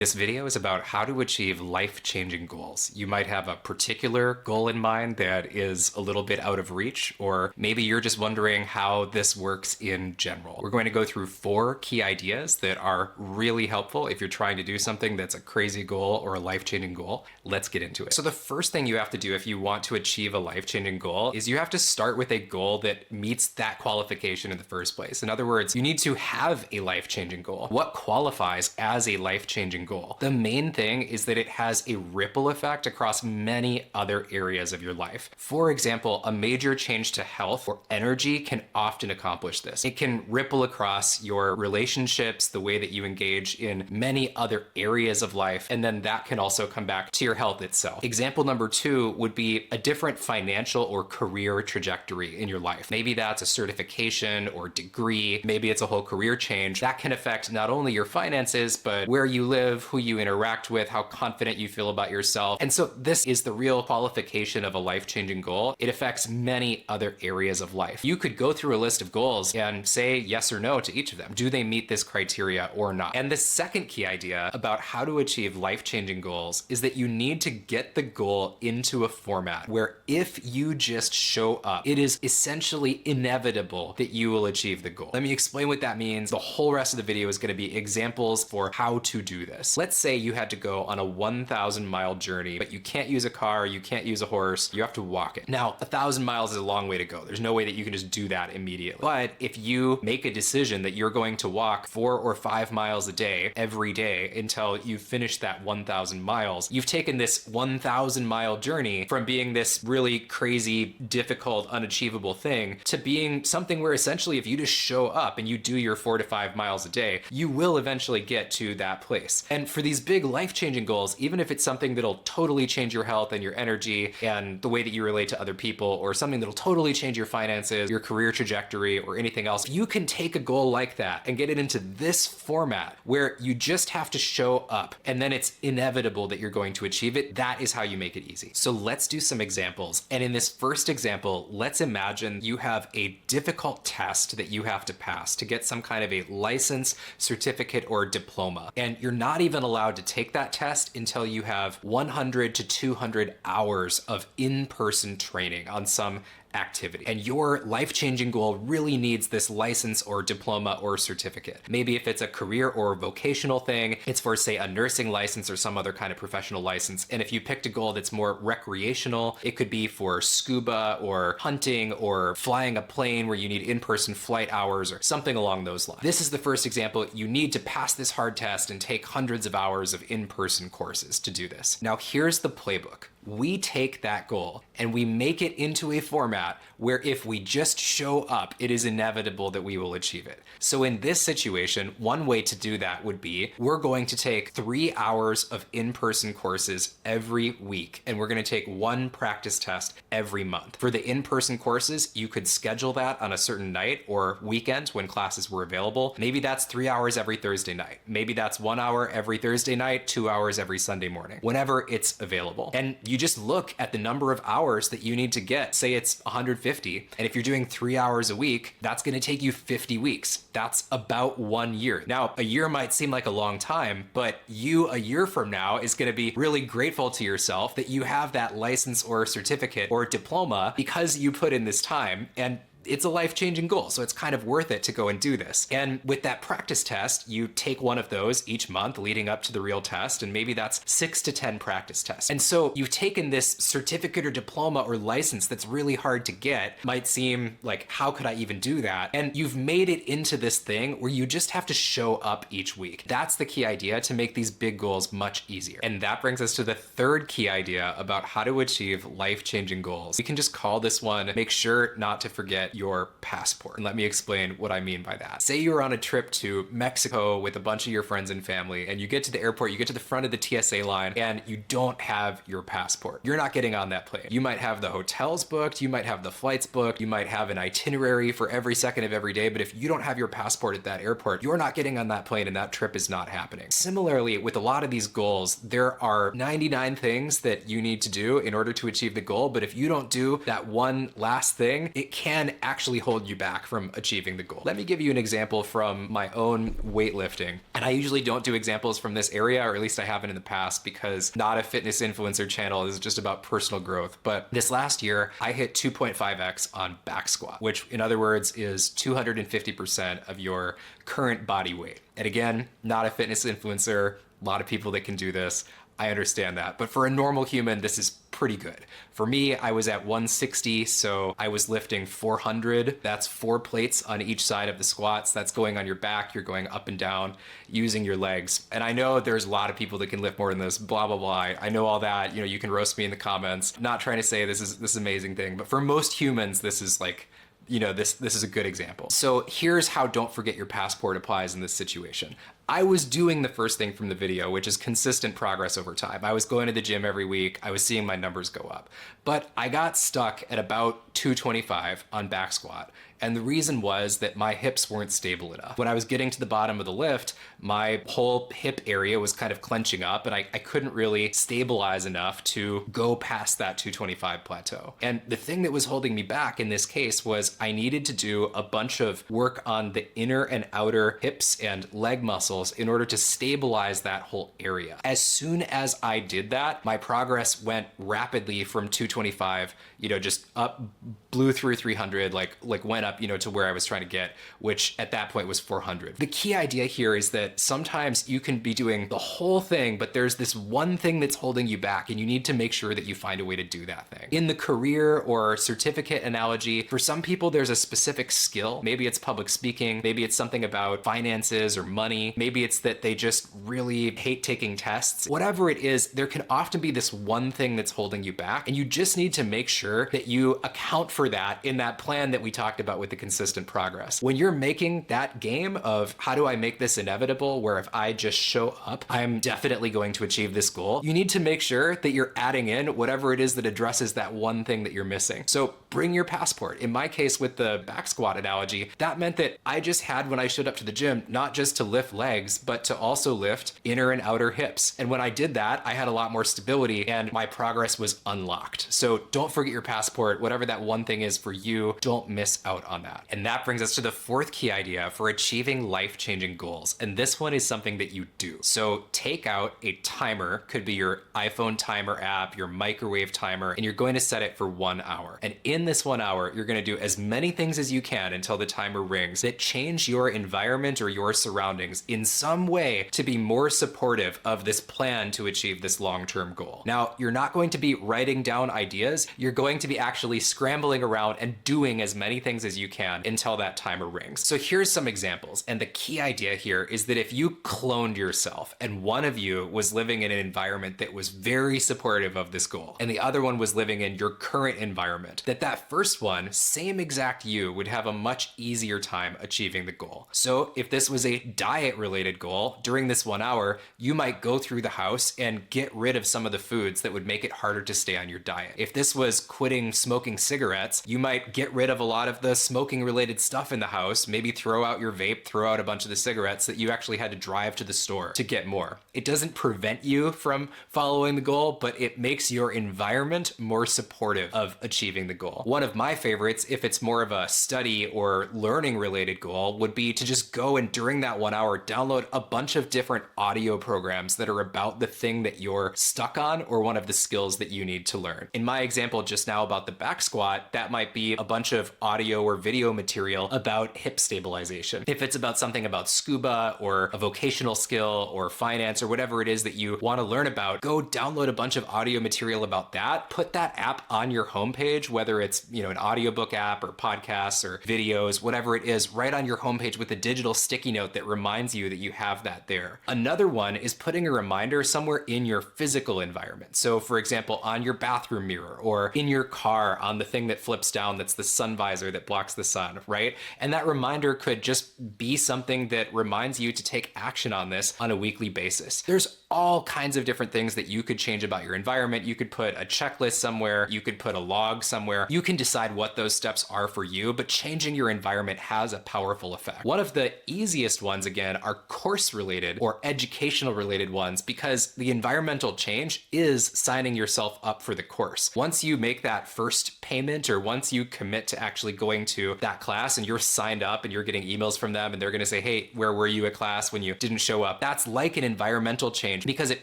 This video is about how to achieve life-changing goals. You might have a particular goal in mind that is a little bit out of reach, or maybe you're just wondering how this works in general. We're going to go through 4 key ideas that are really helpful if you're trying to do something that's a crazy goal or a life-changing goal. Let's get into it. So the first thing you have to do if you want to achieve a life-changing goal is you have to start with a goal that meets that qualification in the first place. In other words, you need to have a life-changing goal. What qualifies as a life-changing goal? The main thing is that it has a ripple effect across many other areas of your life. For example, a major change to health or energy can often accomplish this. It can ripple across your relationships, the way that you engage in many other areas of life, and then that can also come back to your health itself. Example number 2 would be a different financial or career trajectory in your life. Maybe that's a certification or degree, maybe it's a whole career change. That can affect not only your finances, but where you live, who you interact with, how confident you feel about yourself. And so this is the real qualification of a life-changing goal. It affects many other areas of life. You could go through a list of goals and say yes or no to each of them. Do they meet this criteria or not? And the second key idea about how to achieve life-changing goals is that you need to get the goal into a format where if you just show up, it is essentially inevitable that you will achieve the goal. Let me explain what that means. The whole rest of the video is going to be examples for how to do this. Let's say you had to go on a 1,000-mile journey, but you can't use a car, you can't use a horse, you have to walk it. Now, 1,000 miles is a long way to go. There's no way that you can just do that immediately. But if you make a decision that you're going to walk 4 or 5 miles a day, every day, until you finish that 1,000 miles, you've taken this 1,000-mile journey from being this really crazy, difficult, unachievable thing to being something where essentially if you just show up and you do your 4 to 5 miles a day, you will eventually get to that place. And for these big life-changing goals, even if it's something that'll totally change your health and your energy and the way that you relate to other people, or something that'll totally change your finances, your career trajectory, or anything else, if you can take a goal like that and get it into this format where you just have to show up and then it's inevitable that you're going to achieve it, that is how you make it easy. So let's do some examples. And in this first example, let's imagine you have a difficult test that you have to pass to get some kind of a license, certificate, or diploma. And you're not even allowed to take that test until you have 100 to 200 hours of in-person training on some activity. And your life-changing goal really needs this license or diploma or certificate. Maybe if it's a career or vocational thing, it's for, say, a nursing license or some other kind of professional license. And if you picked a goal that's more recreational, it could be for scuba or hunting or flying a plane where you need in-person flight hours or something along those lines. This is the first example. You need to pass this hard test and take hundreds of hours of in-person courses to do this. Now, here's the playbook. We take that goal and we make it into a format where if we just show up, it is inevitable that we will achieve it. So in this situation, one way to do that would be we're going to take 3 hours of in-person courses every week, and we're going to take 1 practice test every month. For the in-person courses, you could schedule that on a certain night or weekends when classes were available. Maybe that's 3 hours every Thursday night. Maybe that's 1 hour every Thursday night, 2 hours every Sunday morning, whenever it's available. And you just look at the number of hours that you need to get. Say it's 150, and if you're doing 3 hours a week, that's going to take you 50 weeks. That's about 1 year. Now, a year might seem like a long time, but you a year from now is going to be really grateful to yourself that you have that license or certificate or diploma because you put in this time, and it's a life-changing goal, so it's kind of worth it to go and do this. And with that practice test, you take one of those each month leading up to the real test, and maybe that's 6 to 10 practice tests. And so you've taken this certificate or diploma or license that's really hard to get, might seem like, how could I even do that? And you've made it into this thing where you just have to show up each week. That's the key idea to make these big goals much easier. And that brings us to the third key idea about how to achieve life-changing goals. You can just call this one, make sure not to forget your passport. And let me explain what I mean by that. Say you're on a trip to Mexico with a bunch of your friends and family, and you get to the airport, you get to the front of the TSA line, and you don't have your passport. You're not getting on that plane. You might have the hotels booked, you might have the flights booked, you might have an itinerary for every second of every day, but if you don't have your passport at that airport, you're not getting on that plane and that trip is not happening. Similarly, with a lot of these goals, there are 99 things that you need to do in order to achieve the goal, but if you don't do that one last thing, it can actually hold you back from achieving the goal. Let me give you an example from my own weightlifting. And I usually don't do examples from this area, or at least I haven't in the past, because not a fitness influencer channel is just about personal growth. But this last year, I hit 2.5x on back squat, which in other words is 250% of your current body weight. And again, not a fitness influencer, a lot of people that can do this. I understand that. But for a normal human, this is pretty good. For me, I was at 160, so I was lifting 400. That's 4 plates on each side of the squats. That's going on your back. You're going up and down using your legs. And I know there's a lot of people that can lift more than this, blah, blah, blah. I know all that. You can roast me in the comments. Not trying to say this is this amazing thing, but for most humans, this is like, this is a good example. So here's how don't forget your passport applies in this situation. I was doing the first thing from the video, which is consistent progress over time. I was going to the gym every week. I was seeing my numbers go up. But I got stuck at about 225 on back squat. And the reason was that my hips weren't stable enough. When I was getting to the bottom of the lift, my whole hip area was kind of clenching up, and I couldn't really stabilize enough to go past that 225 plateau. And the thing that was holding me back in this case was I needed to do a bunch of work on the inner and outer hips and leg muscles in order to stabilize that whole area. As soon as I did that, my progress went rapidly from 225, just up, blew through 300, like went up, to where I was trying to get, which at that point was 400. The key idea here is that sometimes you can be doing the whole thing, but there's this one thing that's holding you back, and you need to make sure that you find a way to do that thing. In the career or certificate analogy, for some people, there's a specific skill. Maybe it's public speaking. Maybe it's something about finances or money. Maybe it's that they just really hate taking tests. Whatever it is, there can often be this one thing that's holding you back, and you just need to make sure that you account for that in that plan that we talked about with the consistent progress. When you're making that game of how do I make this inevitable, where if I just show up, I'm definitely going to achieve this goal, you need to make sure that you're adding in whatever it is that addresses that one thing that you're missing. So bring your passport. In my case with the back squat analogy, that meant that I just had, when I showed up to the gym, not just to lift legs, but to also lift inner and outer hips. And when I did that, I had a lot more stability and my progress was unlocked. So don't forget your passport. Whatever that one thing is for you, don't miss out on that. And that brings us to the fourth key idea for achieving life-changing goals. And this one is something that you do. So take out a timer, could be your iPhone timer app, your microwave timer, and you're going to set it for 1 hour. And in this 1 hour, you're going to do as many things as you can until the timer rings that change your environment or your surroundings in some way to be more supportive of this plan to achieve this long-term goal. Now, you're not going to be writing down ideas. You're going to be actually scrambling around and doing as many things as you can until that timer rings. So here's some examples. And the key idea here is that if you cloned yourself and one of you was living in an environment that was very supportive of this goal and the other one was living in your current environment, that first one, same exact you, would have a much easier time achieving the goal. So if this was a diet related goal, during this 1 hour, you might go through the house and get rid of some of the foods that would make it harder to stay on your diet. If this was quitting smoking cigarettes, you might get rid of a lot of the smoking related stuff in the house, maybe throw out your vape, throw out a bunch of the cigarettes that you actually had to drive to the store to get more. It doesn't prevent you from following the goal, but it makes your environment more supportive of achieving the goal. One of my favorites, if it's more of a study or learning related goal, would be to just go and during that 1 hour, download a bunch of different audio programs that are about the thing that you're stuck on or one of the skills that you need to learn. In my example just now about the back squat, that might be a bunch of audio or video material about hip stabilization. If it's about something about scuba or a vocational skill or finance or whatever it is that you want to learn about, go download a bunch of audio material about that. Put that app on your homepage, whether it's, an audiobook app or podcasts or videos, whatever it is, right on your homepage with a digital sticky note that reminds you that you have that there. Another one is putting a reminder somewhere in your physical environment. So for example, on your bathroom mirror or in your car on the thing that flips down, that's the sun visor that blocks the sun, right? And that reminder could just be something that reminds you to take action on this on a weekly basis. There's all kinds of different things that you could change about your environment. You could put a checklist somewhere, you could put a log somewhere. You can decide what those steps are for you, but changing your environment has a powerful effect. One of the easiest ones, again, are course related or educational related ones, because the environmental change is signing yourself up for the course. Once you make that first payment, or once you commit to actually going to that class and you're signed up and you're getting emails from them and they're going to say, hey, where were you at class when you didn't show up? That's like an environmental change, because it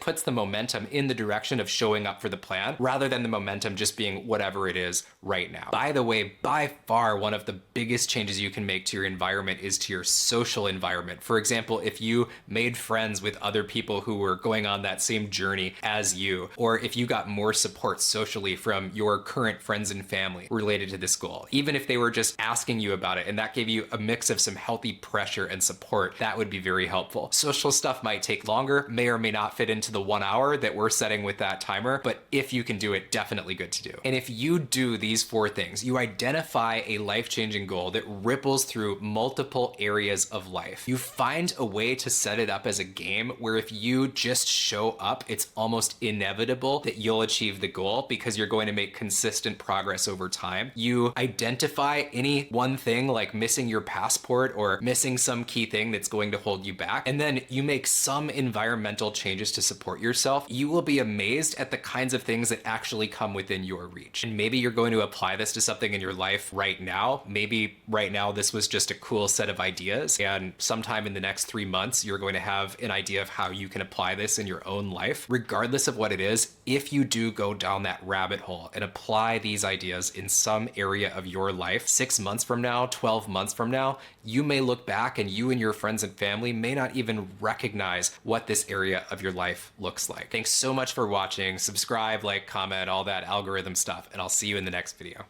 puts the momentum in the direction of showing up for the plan rather than the momentum just being whatever it is right now. By the way, by far, one of the biggest changes you can make to your environment is to your social environment. For example, if you made friends with other people who were going on that same journey as you, or if you got more support socially from your current friends and family related to this goal, even if they were just asking you about it and that gave you a mix of some healthy pressure and support, that would be very helpful. Social stuff might take longer, may or may not fit into the 1 hour that we're setting with that timer, but if you can do it, definitely good to do. And if you do these 4 things, you identify a life-changing goal that ripples through multiple areas of life. You find a way to set it up as a game where if you just show up, it's almost inevitable that you'll achieve the goal because you're going to make consistent progress over time. You identify any one thing like missing your passport or missing some key thing that's going to hold you back, and then you make some environmental changes to support yourself. You will be amazed at the kinds of things that actually come within your reach. And maybe you're going to apply this to something in your life right now. Maybe right now this was just a cool set of ideas, and sometime in the next 3 months, you're going to have an idea of how you can apply this in your own life. Regardless of what it is, if you do go down that rabbit hole and apply these ideas in some area of your life, 6 months from now, 12 months from now, you may look back and you and your friends and family may not even recognize what this area of your life looks like. Thanks so much for watching. Subscribe, like, comment, all that algorithm stuff, and I'll see you in the next video.